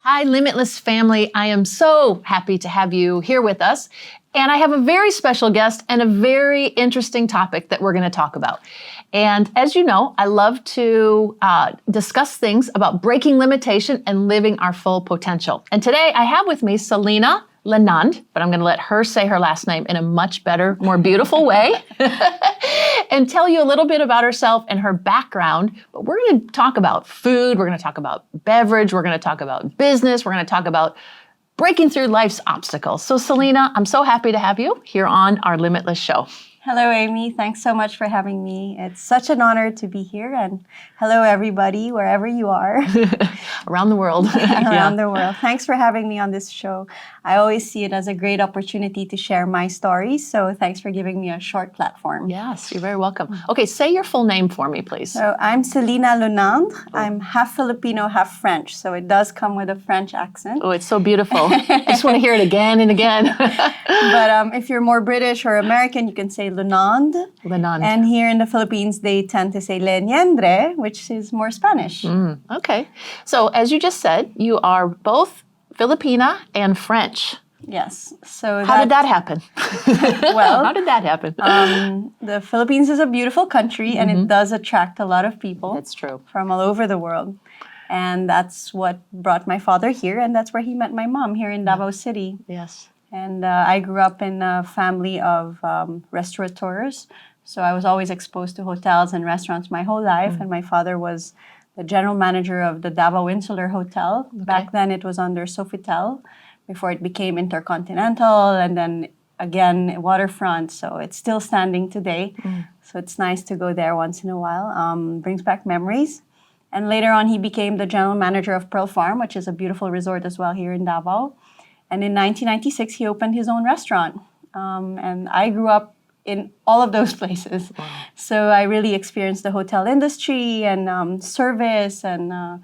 Hi, Limitless family. I am so happy to have you here with us. And I have a very special guest and a very interesting topic that we're going to talk about. And as you know, I love to discuss things about breaking limitation and living our full potential. And today I have with me Celina, but I'm going to let her say her last name in a much better, more beautiful way and tell you a little bit about herself and her background. But we're going to talk about food, we're going to talk about beverage, we're going to talk about business, we're going to talk about breaking through life's obstacles. So Celina, I'm so happy to have you here on our Limitless show. Hello, Amy. Thanks so much for having me. It's such an honor to be here. And hello, everybody, wherever you are. Around the world. Around the world. Thanks for having me on this show. I always see it as a great opportunity to share my stories. So thanks for giving me a short platform. Yes, you're very welcome. Okay, say your full name for me, please. So I'm Celina Neindre. I'm half Filipino, half French. So it does come with a French accent. Oh, it's so beautiful. I just want to hear it again and again. But if you're more British or American, you can say Neindre. And here in the Philippines, they tend to say Neindre, which is more Spanish. Okay. So as you just said, you are both Filipina and French. Yes. So how did that happen? Well, how did that happen? The Philippines is a beautiful country, and it does attract a lot of people. That's true. From all over the world. And that's what brought my father here, and that's where he met my mom, here in Davao City. Yes. And I grew up in a family of restaurateurs. So I was always exposed to hotels and restaurants my whole life. And my father was the general manager of the Davao Insular Hotel. Okay. Back then it was under Sofitel before it became Intercontinental and then again Waterfront. So it's still standing today. So it's nice to go there once in a while. Brings back memories. And later on he became the general manager of Pearl Farm, which is a beautiful resort as well here in Davao. And in 1996 he opened his own restaurant. And I grew up in all of those places. Wow. So I really experienced the hotel industry and service and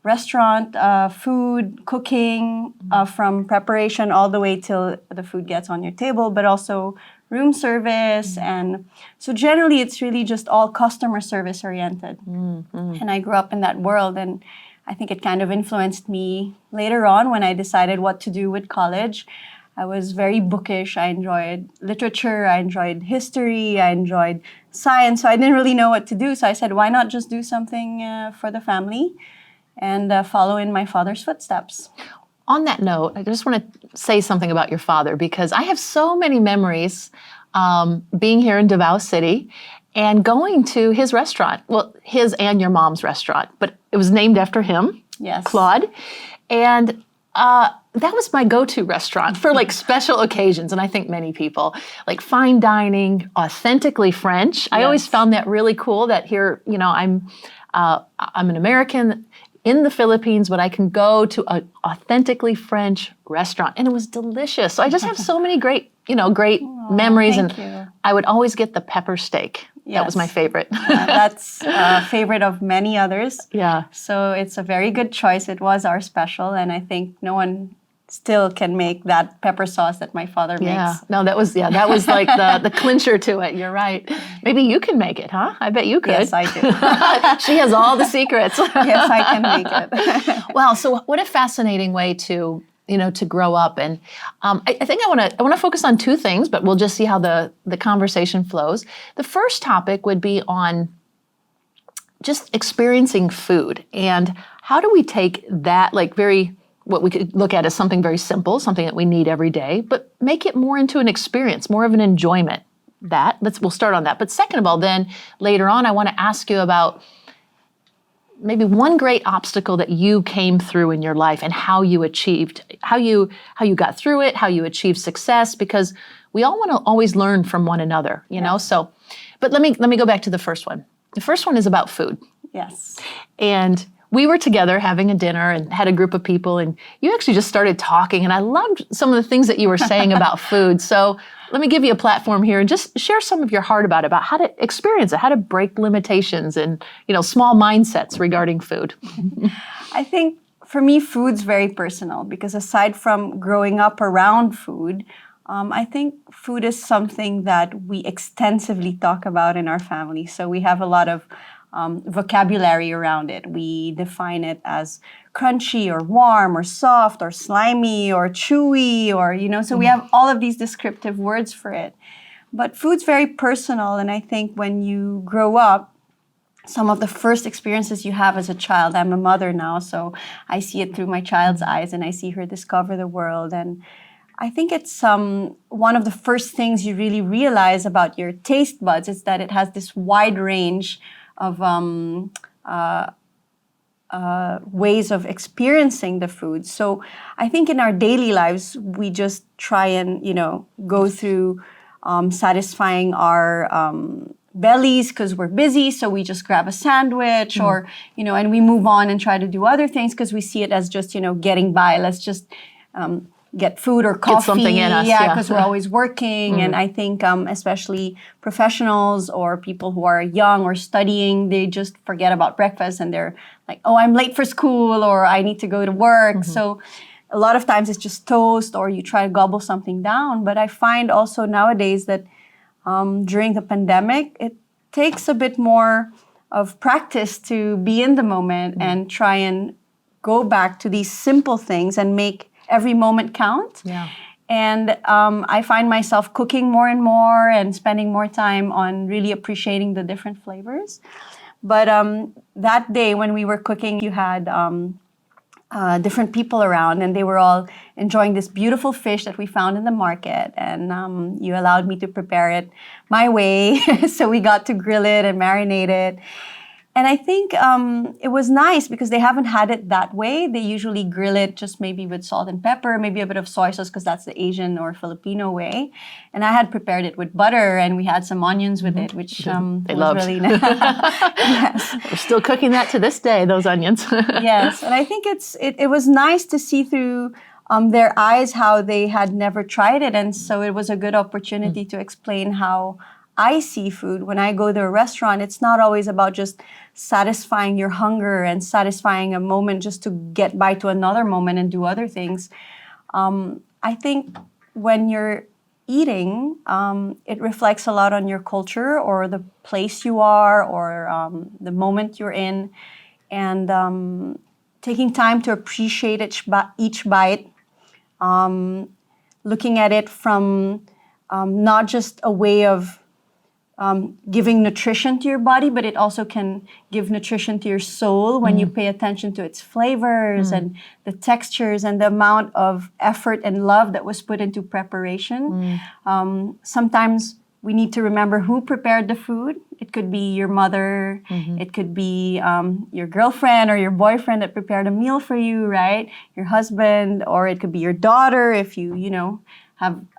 restaurant, food, cooking, from preparation all the way till the food gets on your table, but also room service. And so generally it's really just all customer service oriented. And I grew up in that world, and I think it kind of influenced me later on when I decided what to do with college. I was very bookish. I enjoyed literature. I enjoyed history. I enjoyed science. So I didn't really know what to do. So I said, why not just do something for the family and follow in my father's footsteps? On that note, I just want to say something about your father, because I have so many memories being here in Davao City and going to his restaurant. Well, his and your mom's restaurant, but it was named after him, yes, Claude. And that was my go-to restaurant for like special occasions. And I think many people like fine dining, authentically French. Yes. I always found that really cool that here, you know, I'm an American in the Philippines, but I can go to an authentically French restaurant and it was delicious. So I just have so many great memories. Thank you. I would always get the pepper steak. Yes. That was my favorite. That's a favorite of many others. Yeah. So it's a very good choice. It was our special, and I think no one still can make that pepper sauce that my father makes. Yeah. No, that was like the clincher to it. You're right. Maybe you can make it, huh? I bet you could. Yes, I do. She has all the secrets. Yes, I can make it. Wow. So what a fascinating way to grow up. And I think I want to focus on two things, but we'll just see how the conversation flows. The first topic would be on just experiencing food and how do we take that what we could look at as something very simple, something that we need every day, but make it more into an experience, more of an enjoyment. We'll start on that. But second of all, then later on, I want to ask you about maybe one great obstacle that you came through in your life and how you got through it, how you achieved success, because we all want to always learn from one another, you know? So, but let me go back to the first one. The first one is about food. Yes. And we were together having a dinner and had a group of people, and you actually just started talking, and I loved some of the things that you were saying about food. So let me give you a platform here and just share some of your heart about how to experience it, how to break limitations and, small mindsets regarding food. I think for me, food's very personal because aside from growing up around food, I think food is something that we extensively talk about in our family. So we have a lot of vocabulary around it. We define it as crunchy or warm or soft or slimy or chewy or, so we have all of these descriptive words for it. But food's very personal, and I think when you grow up, some of the first experiences you have as a child, I'm a mother now, so I see it through my child's eyes, and I see her discover the world. And I think it's one of the first things you really realize about your taste buds is that it has this wide range of ways of experiencing the food. So I think in our daily lives, we just try and, go through satisfying our bellies because we're busy. So we just grab a sandwich or, and we move on and try to do other things because we see it as just, getting by. Let's just get food or coffee. Get something in us. Yeah, because we're always working. And I think especially professionals or people who are young or studying, they just forget about breakfast and they're like, oh, I'm late for school or I need to go to work. So a lot of times it's just toast or you try to gobble something down. But I find also nowadays that during the pandemic, it takes a bit more of practice to be in the moment and try and go back to these simple things and make every moment count. Yeah. And I find myself cooking more and more and spending more time on really appreciating the different flavors. But that day when we were cooking, you had different people around and they were all enjoying this beautiful fish that we found in the market. And you allowed me to prepare it my way. So we got to grill it and marinate it. And I think it was nice because they haven't had it that way. They usually grill it just maybe with salt and pepper, maybe a bit of soy sauce because that's the Asian or Filipino way. And I had prepared it with butter and we had some onions with it, which they was loved. really nice. Yes. We're still cooking that to this day, those onions. Yes. And I think it was nice to see through their eyes how they had never tried it. And so it was a good opportunity to explain how I see food. When I go to a restaurant, it's not always about just satisfying your hunger and satisfying a moment just to get by to another moment and do other things. I think when you're eating, it reflects a lot on your culture or the place you are or the moment you're in. And taking time to appreciate each bite, looking at it from not just a way of giving nutrition to your body, but it also can give nutrition to your soul when you pay attention to its flavors and the textures and the amount of effort and love that was put into preparation. Sometimes we need to remember who prepared the food. It could be your mother, it could be your girlfriend or your boyfriend that prepared a meal for you, right? Your husband, or it could be your daughter if you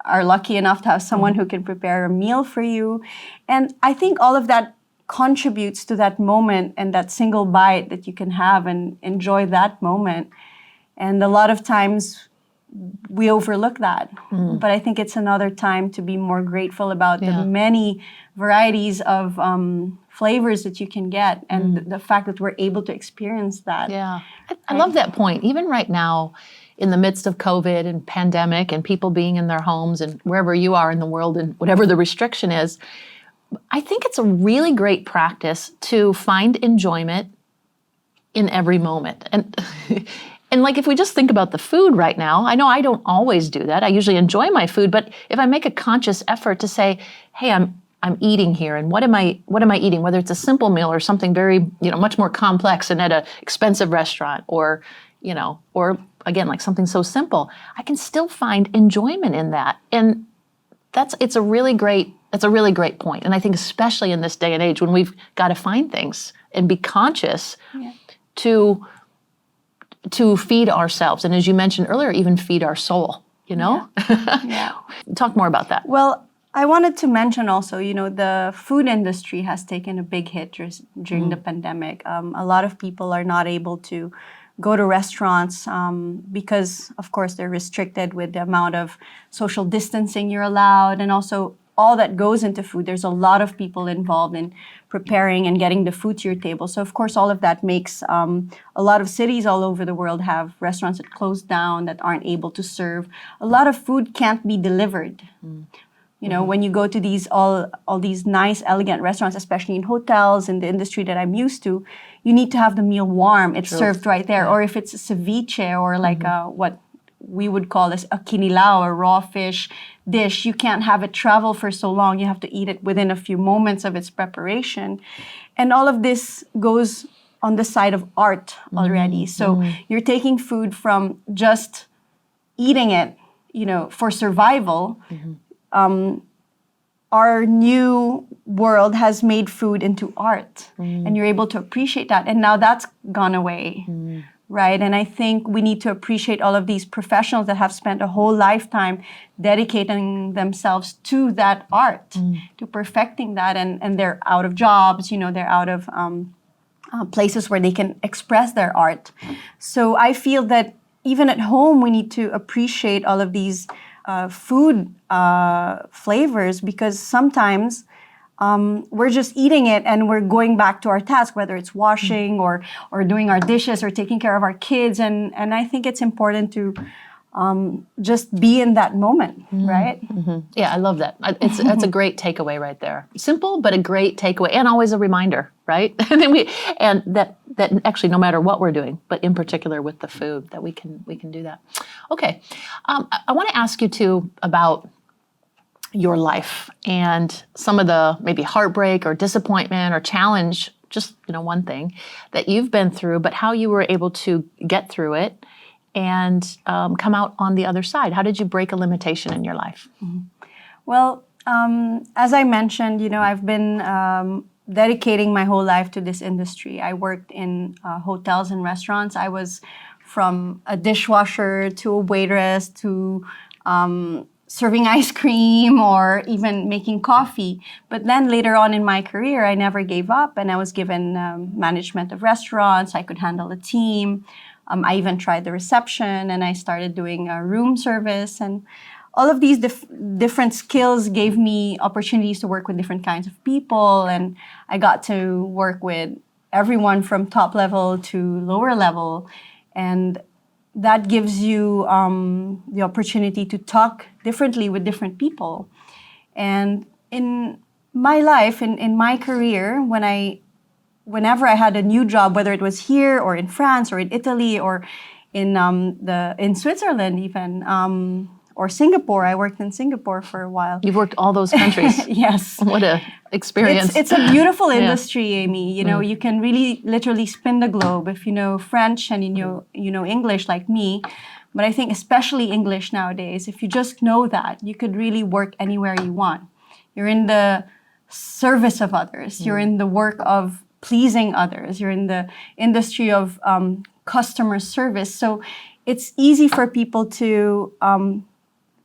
are lucky enough to have someone who can prepare a meal for you. And I think all of that contributes to that moment and that single bite that you can have and enjoy that moment. And a lot of times we overlook that. But I think it's another time to be more grateful about the many varieties of flavors that you can get and the fact that we're able to experience that. Yeah, I love that point. Even right now, in the midst of COVID and pandemic and people being in their homes and wherever you are in the world and whatever the restriction is, I think it's a really great practice to find enjoyment in every moment. And like if we just think about the food right now, I know I don't always do that. I usually enjoy my food, but if I make a conscious effort to say, hey, I'm eating here, and what am I eating? Whether it's a simple meal or something very, much more complex and at an expensive restaurant, or again, like something so simple, I can still find enjoyment in that. And it's a really great point. And I think especially in this day and age when we've got to find things and be conscious to feed ourselves. And as you mentioned earlier, even feed our soul, Yeah. Talk more about that. Well, I wanted to mention also, the food industry has taken a big hit during the pandemic. A lot of people are not able to go to restaurants because, of course, they're restricted with the amount of social distancing you're allowed, and also all that goes into food. There's a lot of people involved in preparing and getting the food to your table. So, of course, all of that makes a lot of cities all over the world have restaurants that close down, that aren't able to serve. A lot of food can't be delivered. You know, when you go to these all these nice, elegant restaurants, especially in hotels, in the industry that I'm used to, you need to have the meal warm. It's served right there. Or if it's a ceviche or like what we would call a kinilaw, a raw fish dish, you can't have it travel for so long. You have to eat it within a few moments of its preparation. And all of this goes on the side of art already. So you're taking food from just eating it, you know, for survival. Our new world has made food into art, and you're able to appreciate that. And now that's gone away, right? And I think we need to appreciate all of these professionals that have spent a whole lifetime dedicating themselves to that art, to perfecting that, and they're out of jobs, you know, they're out of places where they can express their art. So I feel that even at home, we need to appreciate all of these food flavors, because sometimes we're just eating it and we're going back to our task, whether it's washing or doing our dishes or taking care of our kids. And I think it's important to just be in that moment, right? Yeah, I love that. It's a great takeaway right there. Simple, but a great takeaway, and always a reminder, right? and that actually, no matter what we're doing, but in particular with the food, that we can do that. Okay, I want to ask you too about your life and some of the maybe heartbreak or disappointment or challenge, just one thing that you've been through, but how you were able to get through it and come out on the other side. How did you break a limitation in your life? Well, as I mentioned, I've been dedicating my whole life to this industry. I worked in hotels and restaurants. I was from a dishwasher to a waitress to serving ice cream or even making coffee. But then later on in my career, I never gave up, and I was given management of restaurants. I could handle a team. I even tried the reception, and I started doing room service. And all of these different skills gave me opportunities to work with different kinds of people. And I got to work with everyone from top level to lower level. And that gives you the opportunity to talk differently with different people. And in my life, in my career, whenever I had a new job, whether it was here or in France or in Italy or in Switzerland even, or Singapore. I worked in Singapore for a while. You've worked all those countries. Yes. What a experience. It's a beautiful industry, Amy. You can really literally spin the globe if you know French and you know English like me. But I think especially English nowadays, if you just know that, you could really work anywhere you want. You're in the service of others. You're in the work of pleasing others. You're in the industry of customer service. So it's easy for people to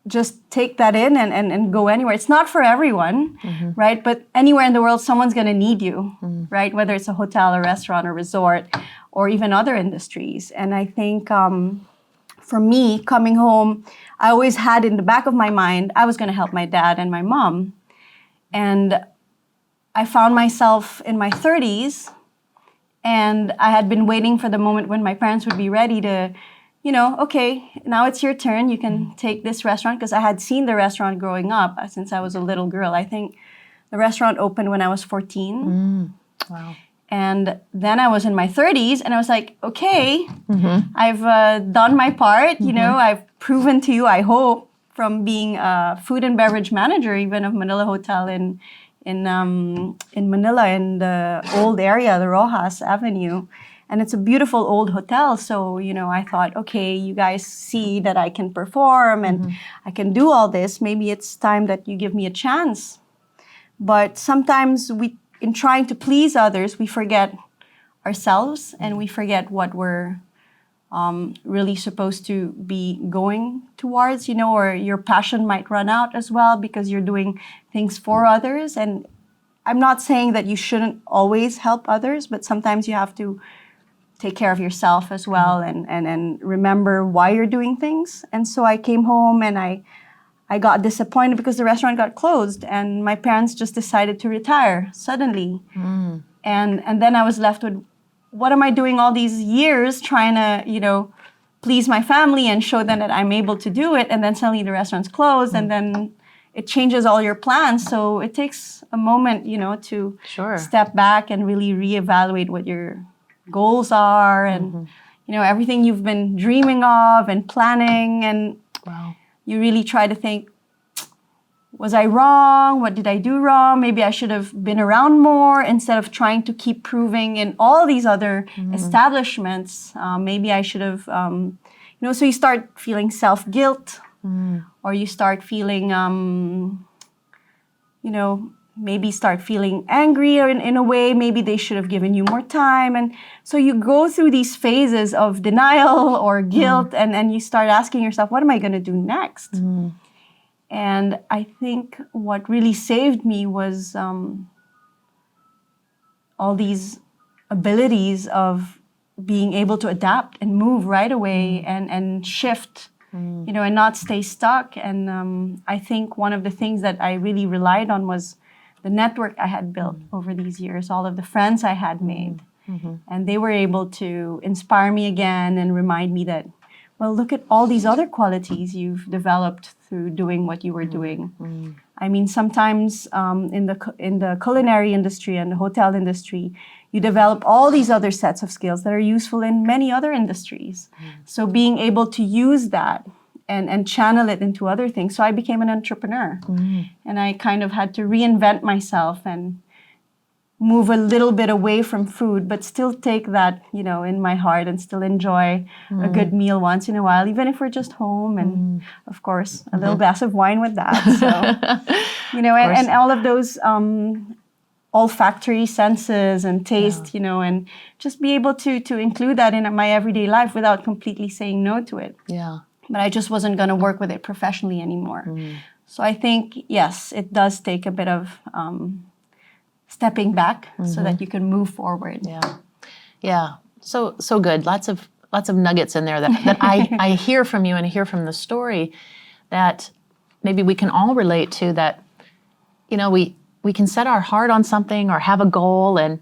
just take that in and go anywhere. It's not for everyone, right? But anywhere in the world, someone's going to need you, right? Whether it's a hotel, a restaurant, a resort, or even other industries. And I think for me, coming home, I always had in the back of my mind, I was going to help my dad and my mom. And I found myself in my 30s, and I had been waiting for the moment when my parents would be ready to, okay, now it's your turn. You can take this restaurant, because I had seen the restaurant growing up since I was a little girl. I think the restaurant opened when I was 14. Wow. And then I was in my 30s, and I was like, okay, I've done my part. I've proven to you, I hope, from being a food and beverage manager, even of Manila Hotel in Manila, in the old area, the Rojas Avenue. And it's a beautiful old hotel. So, I thought, okay, you guys see that I can perform and I can do all this. Maybe it's time that you give me a chance. But sometimes in trying to please others, we forget ourselves and we forget what we're really supposed to be going towards, or your passion might run out as well because you're doing things for others. And I'm not saying that you shouldn't always help others, but sometimes you have to take care of yourself as well and remember why you're doing things. And so I came home and I got disappointed because the restaurant got closed and my parents just decided to retire suddenly. And then I was left with, what am I doing all these years trying to, please my family and show them that I'm able to do it, and then suddenly the restaurant's closed, and then it changes all your plans. So it takes a moment, to Sure. step back and really reevaluate what your goals are and, everything you've been dreaming of and planning. And Wow. you really try to think, was I wrong? What did I do wrong? Maybe I should have been around more instead of trying to keep proving in all these other establishments. Maybe I should have, so you start feeling self-guilt or you start feeling, maybe start feeling angry or in a way. Maybe they should have given you more time. And so you go through these phases of denial or guilt and you start asking yourself, what am I going to do next? And I think what really saved me was all these abilities of being able to adapt and move right away and shift, and not stay stuck. And I think one of the things that I really relied on was the network I had built over these years, all of the friends I had made. And they were able to inspire me again and remind me that, well, look at all these other qualities you've developed through doing what you were doing. I mean, sometimes in the culinary industry and the hotel industry, you develop all these other sets of skills that are useful in many other industries. So being able to use that and channel it into other things. So I became an entrepreneur. And I kind of had to reinvent myself and move a little bit away from food, but still take that, in my heart and still enjoy a good meal once in a while, even if we're just home. And of course, a little glass of wine with that. So, and all of those olfactory senses and taste, and just be able to include that in my everyday life without completely saying no to it. Yeah. But I just wasn't going to work with it professionally anymore. So I think, yes, it does take a bit of stepping back so that you can move forward. Yeah. So good. Lots of nuggets in there that I hear from you and I hear from the story that maybe we can all relate to, that, we can set our heart on something or have a goal, and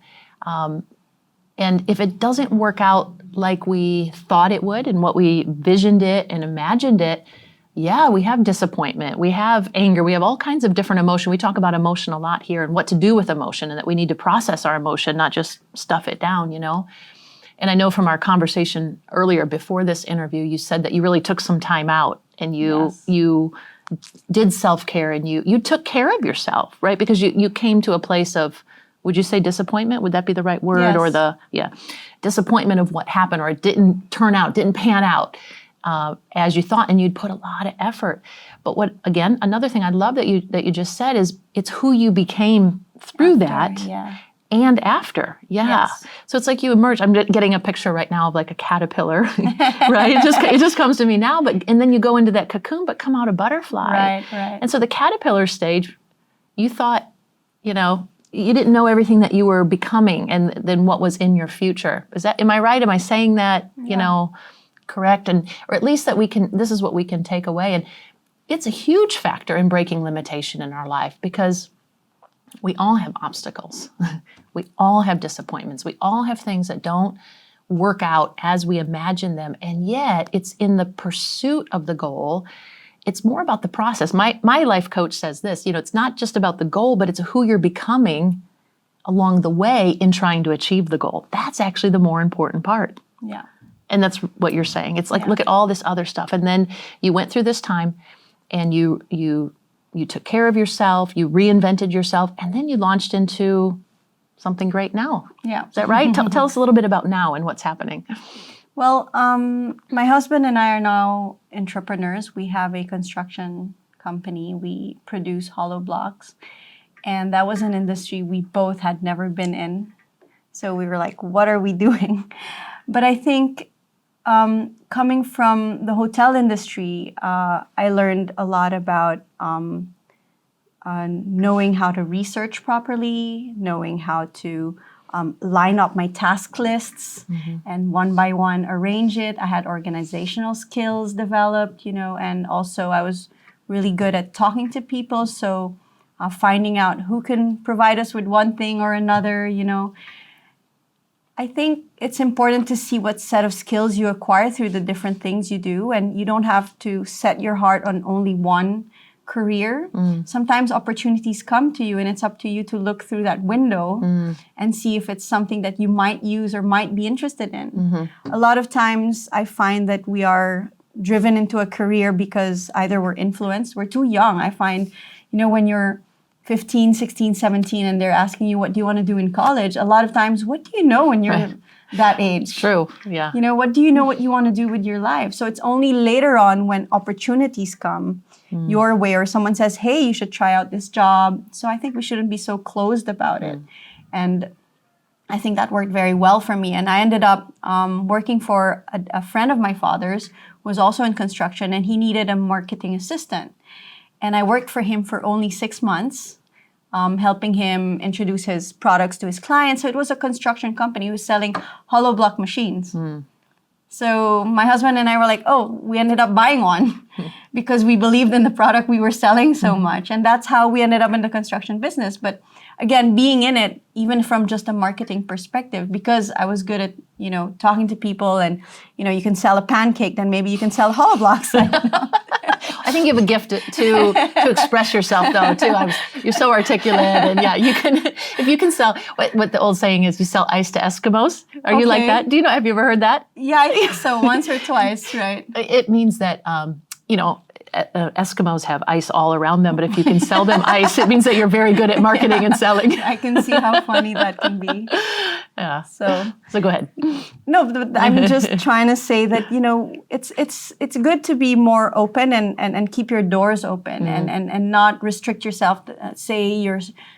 if it doesn't work out like we thought it would and what we visioned it and imagined it, we have disappointment, we have anger, we have all kinds of different emotion. We talk about emotion a lot here and what to do with emotion, and that we need to process our emotion, not just stuff it down, And I know from our conversation earlier before this interview, you said that you really took some time out and you did self-care and you took care of yourself, right? Because you came to a place of, would you say disappointment? Would that be the right word? Yes. Or disappointment of what happened, or it didn't pan out as you thought, and you'd put a lot of effort. But another thing I love that you just said is it's who you became through that and after. Yes. So it's like you emerge. I'm getting a picture right now of like a caterpillar, right? It just comes to me now. And then you go into that cocoon, but come out a butterfly. Right. And so the caterpillar stage, you thought, you didn't know everything that you were becoming and then what was in your future. Am I right? Am I saying that, correct? Or at least that this is what we can take away. And it's a huge factor in breaking limitation in our life, because we all have obstacles. We all have disappointments. We all have things that don't work out as we imagine them. And yet it's in the pursuit of the goal. It's more about the process. My life coach says this, it's not just about the goal, but it's who you're becoming along the way in trying to achieve the goal. That's actually the more important part. Yeah. And that's what you're saying. It's like, look at all this other stuff. And then you went through this time and you took care of yourself, you reinvented yourself, and then you launched into something great now. Yeah. Is that right? Tell us a little bit about now and what's happening. Well, my husband and I are now entrepreneurs. We have a construction company. We produce hollow blocks. And that was an industry we both had never been in. So we were like, what are we doing? But I think coming from the hotel industry, I learned a lot about knowing how to research properly, knowing how to line up my task lists and one by one arrange it. I had organizational skills developed, and also I was really good at talking to people. So finding out who can provide us with one thing or another, I think it's important to see what set of skills you acquire through the different things you do. And you don't have to set your heart on only one career, sometimes opportunities come to you and it's up to you to look through that window and see if it's something that you might use or might be interested in. A lot of times I find that we are driven into a career because either we're influenced, we're too young. I find, when you're 15, 16, 17 and they're asking you, what do you want to do in college? A lot of times, what do you know when you're that age? It's true, yeah. What do you know what you want to do with your life? So it's only later on when opportunities come your way or someone says, hey, you should try out this job. So I think we shouldn't be so closed about it. And I think that worked very well for me. And I ended up working for a friend of my father's who was also in construction, and he needed a marketing assistant. And I worked for him for only 6 months, helping him introduce his products to his clients. So it was a construction company who was selling hollow block machines. So my husband and I were like, oh, we ended up buying one because we believed in the product we were selling so much. And that's how we ended up in the construction business. But again, being in it, even from just a marketing perspective, because I was good at, talking to people and, you can sell a pancake, then maybe you can sell hollow blocks. I don't know. I think you have a gift to express yourself, though, too. You're so articulate, and you can, if you can sell, what the old saying is, you sell ice to Eskimos. Are you like that? Do you know, have you ever heard that? Yeah, I think so, once or twice, right? It means that, Eskimos have ice all around them, but if you can sell them ice, it means that you're very good at marketing and selling. I can see how funny that can be. Yeah. So go ahead. No, but I'm just trying to say that, it's good to be more open and keep your doors open and not restrict yourself. Say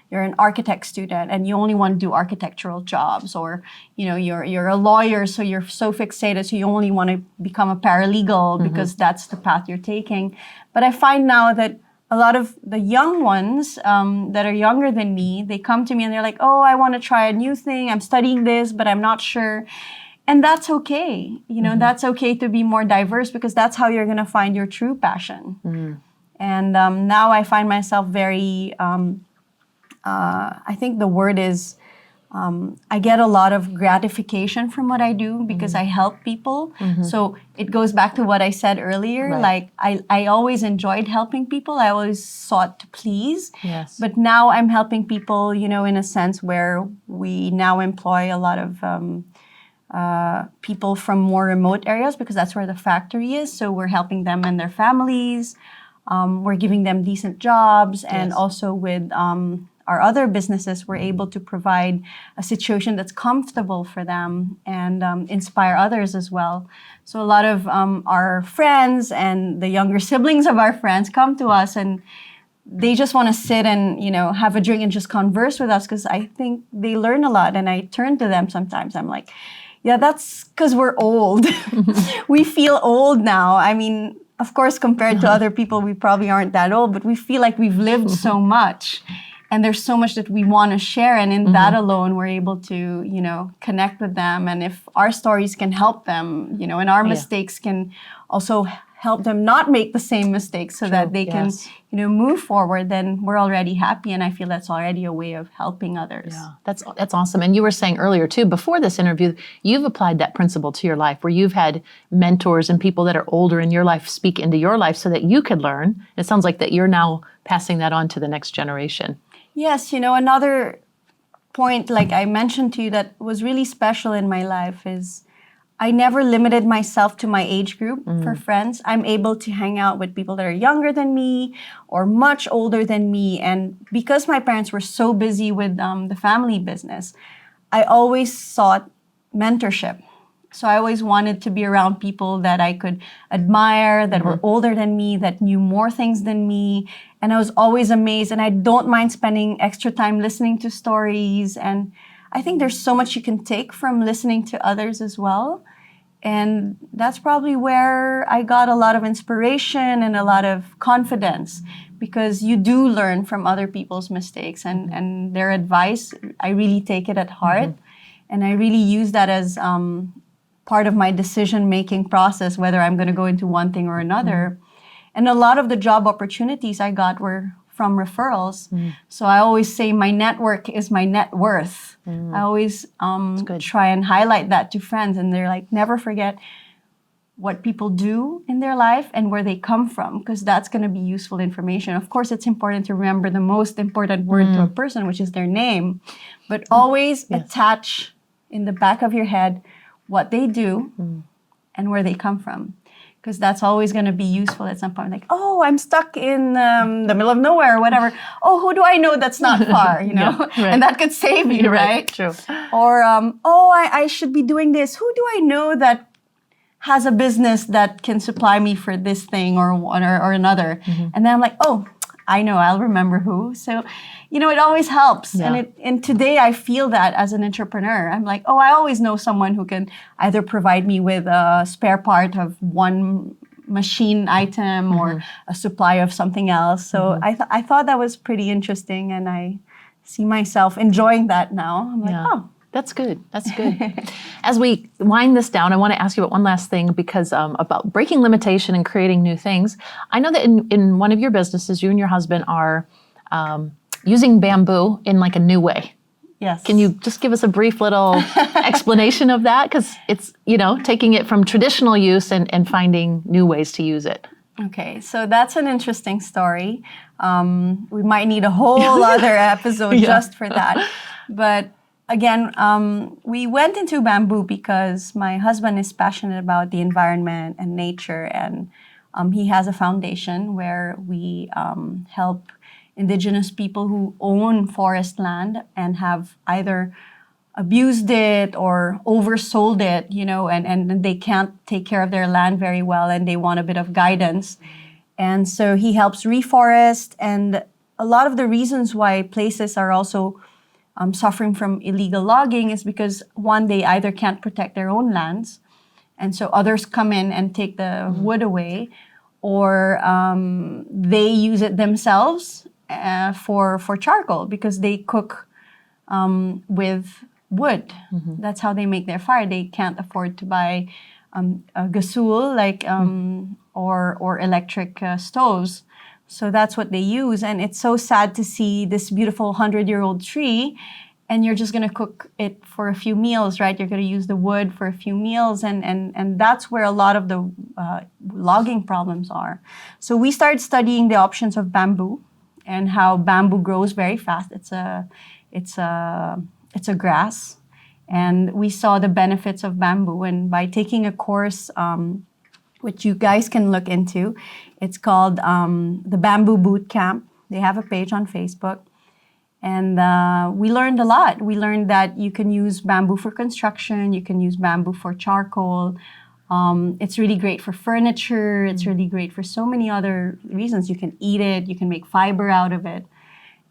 you're an architect student and you only want to do architectural jobs, or you're a lawyer, so you're so fixated, so you only want to become a paralegal because that's the path you're taking. But I find now that a lot of the young ones that are younger than me, they come to me and they're like, oh, I want to try a new thing. I'm studying this, but I'm not sure. And that's okay. That's okay to be more diverse, because that's how you're going to find your true passion. And now I find myself very, I think the word is, I get a lot of gratification from what I do because I help people. So it goes back to what I said earlier. Right. Like I always enjoyed helping people. I always sought to please. Yes. But now I'm helping people, in a sense where we now employ a lot of people from more remote areas, because that's where the factory is. So we're helping them and their families. We're giving them decent jobs, and also with our other businesses, we're able to provide a situation that's comfortable for them and inspire others as well. So a lot of our friends and the younger siblings of our friends come to us, and they just want to sit and, have a drink and just converse with us, because I think they learn a lot. And I turn to them sometimes. I'm like, yeah, that's because we're old. We feel old now. I mean, of course, compared to other people, we probably aren't that old, but we feel like we've lived so much. And there's so much that we want to share. And in that alone, we're able to, connect with them. And if our stories can help them, and our mistakes can also help them not make the same mistakes, so that they can, move forward, then we're already happy. And I feel that's already a way of helping others. Yeah, that's awesome. And you were saying earlier too, before this interview, you've applied that principle to your life, where you've had mentors and people that are older in your life speak into your life so that you could learn. It sounds like that you're now passing that on to the next generation. Yes, another point, like I mentioned to you, that was really special in my life is I never limited myself to my age group for friends. I'm able to hang out with people that are younger than me or much older than me. And because my parents were so busy with the family business, I always sought mentorship. So I always wanted to be around people that I could admire, that were older than me, that knew more things than me. And I was always amazed. And I don't mind spending extra time listening to stories. And I think there's so much you can take from listening to others as well. And that's probably where I got a lot of inspiration and a lot of confidence, because you do learn from other people's mistakes and their advice. I really take it at heart. And I really use that as part of my decision-making process, whether I'm going to go into one thing or another. And a lot of the job opportunities I got were from referrals. So I always say my network is my net worth. I always try and highlight that to friends. And they're like, never forget, what people do in their life and where they come from, because that's going to be useful information. Of course, it's important to remember the most important word to a person, which is their name, but always attach in the back of your head what they do and where they come from, because that's always going to be useful at some point. Like, oh, I'm stuck in the middle of nowhere or whatever. Oh, who do I know that's not far, you know? And that could save you, right? True. Or, I should be doing this. Who do I know that has a business that can supply me for this thing or another? And then I'm like, oh, I know, I'll remember who. So, you know, it always helps. Yeah. And today I feel that as an entrepreneur. I'm like, oh, I always know someone who can either provide me with a spare part of one machine item or a supply of something else. So I thought that was pretty interesting, and I see myself enjoying that now. I'm like, oh. That's good. That's good. As we wind this down, I want to ask you about one last thing, because about breaking limitation and creating new things. I know that in one of your businesses, you and your husband are using bamboo in like a new way. Yes. Can you just give us a brief little explanation of that? Because it's, you know, taking it from traditional use and finding new ways to use it. Okay, so that's an interesting story. We might need a whole other episode just for that. But again, we went into bamboo because my husband is passionate about the environment and nature, and he has a foundation where we help Indigenous people who own forest land and have either abused it or oversold it, you know, and they can't take care of their land very well and they want a bit of guidance. And so he helps reforest, and a lot of the reasons why places are also suffering from illegal logging is because, one, they either can't protect their own lands, and so others come in and take the wood away, or they use it themselves for charcoal because they cook with wood. That's how they make their fire. They can't afford to buy a gasoil or electric stoves. So that's what they use. And it's so sad to see this beautiful 100-year-old tree, and you're just going to cook it for a few meals, right? You're going to use the wood for a few meals. And that's where a lot of the logging problems are. So we started studying the options of bamboo and how bamboo grows very fast. It's a grass. And we saw the benefits of bamboo. And by taking a course, which you guys can look into, it's called the Bamboo Boot Camp. They have a page on Facebook. And we learned a lot. We learned that you can use bamboo for construction. You can use bamboo for charcoal. It's really great for furniture. It's really great for so many other reasons. You can eat it. You can make fiber out of it.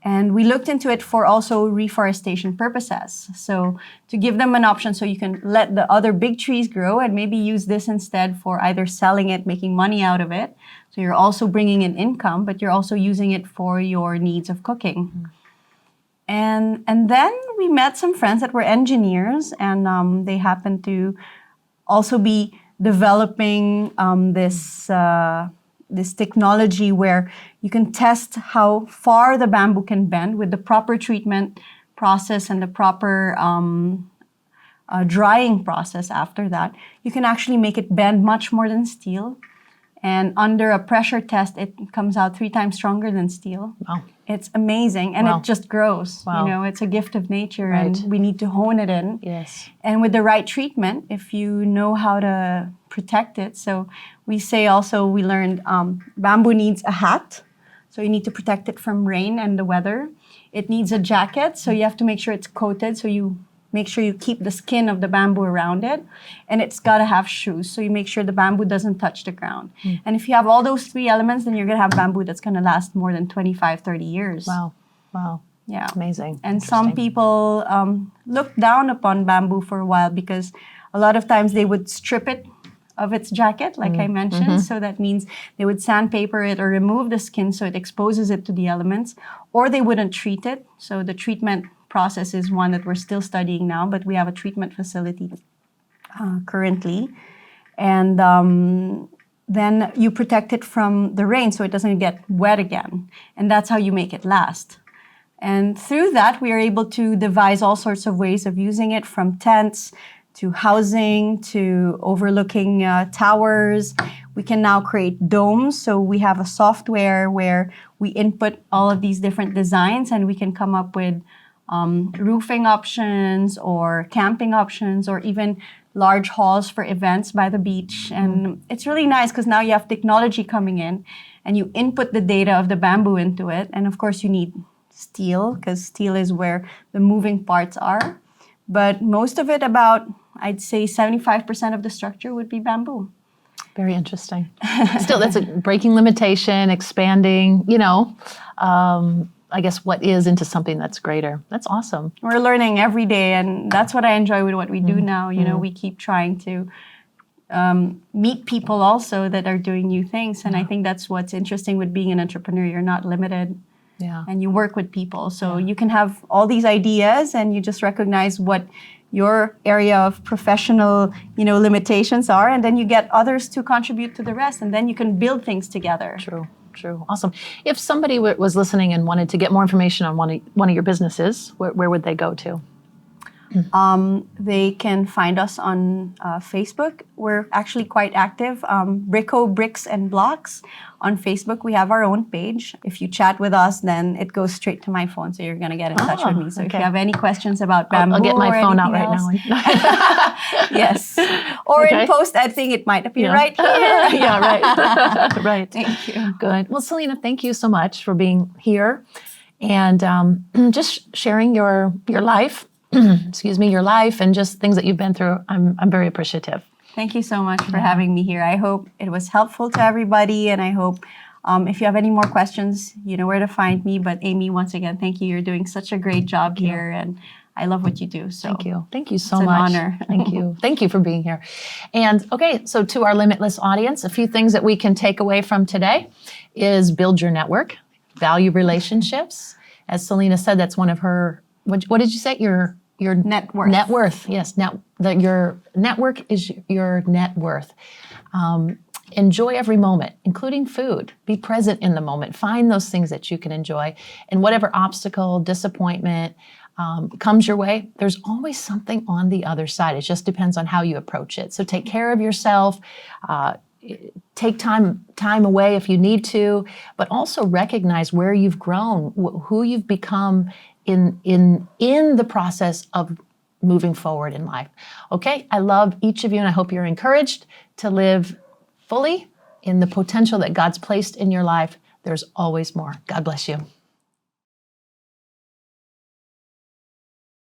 And we looked into it for also reforestation purposes. So to give them an option so you can let the other big trees grow and maybe use this instead for either selling it, making money out of it. So you're also bringing in income, but you're also using it for your needs of cooking. And then we met some friends that were engineers, and they happened to also be developing this technology where you can test how far the bamboo can bend with the proper treatment process and the proper drying process after that. You can actually make it bend much more than steel. And under a pressure test, it comes out 3 times stronger than steel. Wow. It's amazing. And it just grows. Wow. You know, it's a gift of nature, Right. and we need to hone it in. Yes. And with the right treatment, if you know how to protect it. So we say also, we learned bamboo needs a hat. So you need to protect it from rain and the weather. It needs a jacket. So you have to make sure it's coated. So you make sure you keep the skin of the bamboo around it. And it's got to have shoes. So you make sure the bamboo doesn't touch the ground. And if you have all those 3 elements, then you're going to have bamboo that's going to last more than 25, 30 years. Wow. Wow. Yeah. Amazing. And some people looked down upon bamboo for a while because a lot of times they would strip it of its jacket, like I mentioned. So that means they would sandpaper it or remove the skin so it exposes it to the elements, or they wouldn't treat it. So the treatment process is one that we're still studying now, but we have a treatment facility currently. And then you protect it from the rain so it doesn't get wet again. And that's how you make it last. And through that, we are able to devise all sorts of ways of using it, from tents to housing, to overlooking towers. We can now create domes. So we have a software where we input all of these different designs and we can come up with roofing options or camping options or even large halls for events by the beach. And it's really nice because now you have technology coming in and you input the data of the bamboo into it. And of course you need steel because steel is where the moving parts are. But most of it, about, I'd say 75% of the structure would be bamboo. Very interesting. Still, that's a breaking limitation, expanding, I guess what is into something that's greater. That's awesome. We're learning every day, and that's what I enjoy with what we do now. We keep trying to meet people also that are doing new things. And I think that's what's interesting with being an entrepreneur. You're not limited. Yeah. And you work with people. So you can have all these ideas and you just recognize what your area of professional, limitations are, and then you get others to contribute to the rest, and then you can build things together. True. Awesome. If somebody was listening and wanted to get more information on one of your businesses, where would they go to? They can find us on Facebook. We're actually quite active. Brico Bricks and Blocks. On Facebook, we have our own page. If you chat with us, then it goes straight to my phone, so you're going to get in touch with me. So if you have any questions about bamboo I'll get my or phone out anything right else, now. yes. Or in post, I think it might appear right here. Yeah, right. Right. Thank you. Good. Well, Celina, thank you so much for being here and just sharing your life. Excuse me, your life and just things that you've been through. I'm very appreciative. Thank you so much for having me here. I hope it was helpful to everybody, and I hope if you have any more questions, you know where to find me. But Amy, once again, thank you. You're doing such a great job here, and I love what you do. So thank you. Thank you so it's much. An honor. Thank you. Thank you for being here. And okay, so to our limitless audience, a few things that we can take away from today is build your network, value relationships. As Celina said, that's one of her. What did you say? Your net worth. Net worth, yes. Your network is your net worth. Enjoy every moment, including food. Be present in the moment. Find those things that you can enjoy. And whatever obstacle, disappointment comes your way, there's always something on the other side. It just depends on how you approach it. So take care of yourself. Take time away if you need to, but also recognize where you've grown, who you've become in the process of moving forward in life. Okay, I love each of you and I hope you're encouraged to live fully in the potential that God's placed in your life. There's always more. God bless you.